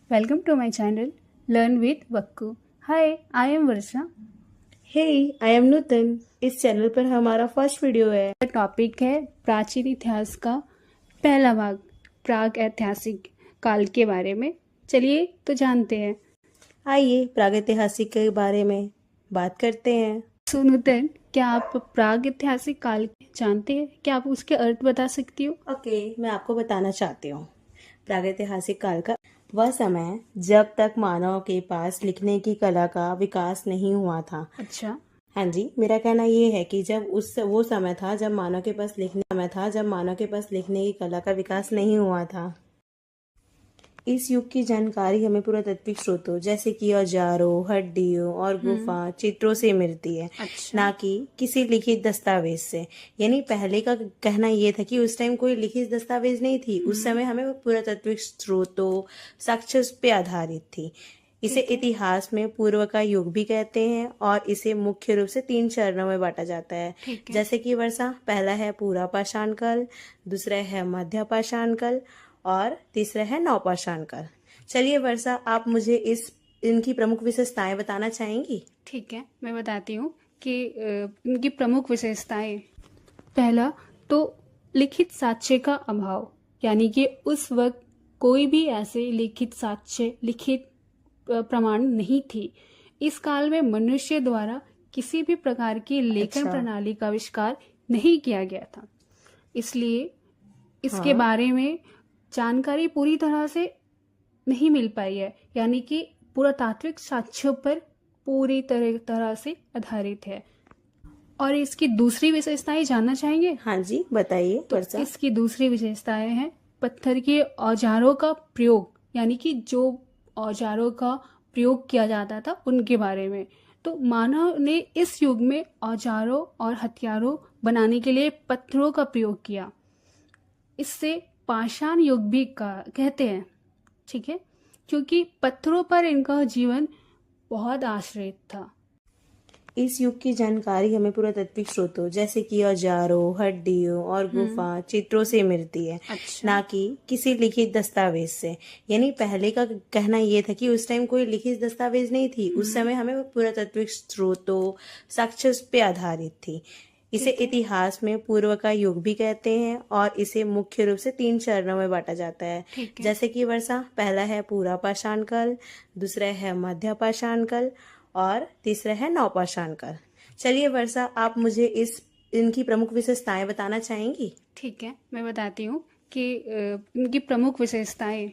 Welcome to my channel Learn with Vakku. Hi, I am Varsha. Hey, I am Nutan. इस channel पर हमारा first video है। Topic है प्राचीन इतिहास का पहला भाग, प्राग ऐतिहासिक काल के बारे में। चलिए तो जानते हैं। आइए प्रागैतिहासिक के बारे में बात करते हैं। सो नुतन, क्या आप प्राग ऐतिहासिक काल जानते हैं? क्या आप उसके अर्थ बता सकती हो? ओके, मैं आपको बताना चाहती हूँ। प्रागैतिहासिक काल का वह समय जब तक मानव के पास लिखने की कला का विकास नहीं हुआ था। अच्छा। हाँ जी, मेरा कहना ये है कि जब वो समय था जब मानव के पास लिखने की कला का विकास नहीं हुआ था। इस युग की जानकारी हमें पुरातात्विक स्रोतों जैसे कि औजारों, हड्डियों और गुफा चित्रों से मिलती है। अच्छा। ना कि किसी लिखित दस्तावेज से। यानी पहले का कहना ये था कि उस टाइम कोई लिखित दस्तावेज नहीं थी। उस समय हमें पुरातात्विक स्रोतों, साक्ष्य पे आधारित थी। इसे इतिहास में पूर्व का युग भी कहते हैं और इसे मुख्य रूप से 3 चरणों में बांटा जाता है। जैसे कि वर्षा, पहला है पूरा पाषाण काल, दूसरा है मध्य पाषाण काल और तीसरा है नवपाषाण काल। चलिए वर्षा, आप मुझे इनकी प्रमुख विशेषताएं बताना चाहेंगी? ठीक है, मैं बताती हूँ कि इनकी प्रमुख विशेषताएं। पहला तो लिखित साक्ष्य का अभाव, यानी कि उस वक्त कोई भी ऐसे लिखित साक्ष्य, लिखित प्रमाण नहीं थी। इस काल में मनुष्य द्वारा किसी भी प्रकार की लेखन प्रणाली का आविष्कार नहीं किया गया था, इसलिए इसके बारे में जानकारी पूरी तरह से नहीं मिल पाई है, यानी कि पुरातात्विक साक्ष्यों पर पूरी तरह से आधारित है। और इसकी दूसरी विशेषताएं जानना चाहेंगे? हाँ जी, बताइए। तो इसकी दूसरी विशेषताएं हैं पत्थर के औजारों का प्रयोग, यानी कि जो औजारों का प्रयोग किया जाता था उनके बारे में। तो मानव ने इस युग में औजारों और हथियारों बनाने के लिए पत्थरों का प्रयोग किया। इससे पाषाण युग भी कहते हैं, ठीक है, क्योंकि पत्थरों पर इनका जीवन बहुत आश्रित था। इस युग की जानकारी हमें पुरातात्विक स्रोतों जैसे कि औजारों, हड्डियों और गुफा चित्रों से मिलती है। अच्छा। ना कि किसी लिखित दस्तावेज से। यानी पहले का कहना ये था कि उस टाइम कोई लिखित दस्तावेज नहीं थी। उस समय हमें पुरातात्विक स्रोतों, साक्ष्य पे आधारित थी। इसे इतिहास में पूर्व का युग भी कहते हैं और इसे मुख्य रूप से 3 चरणों में बांटा जाता है। जैसे कि वर्षा, पहला है पूरा पाषाण काल, दूसरा है मध्य पाषाण काल और तीसरा है नवपाषाण काल। चलिए वर्षा, आप मुझे इनकी प्रमुख विशेषताएं बताना चाहेंगी? ठीक है, मैं बताती हूँ कि इनकी प्रमुख विशेषताएं।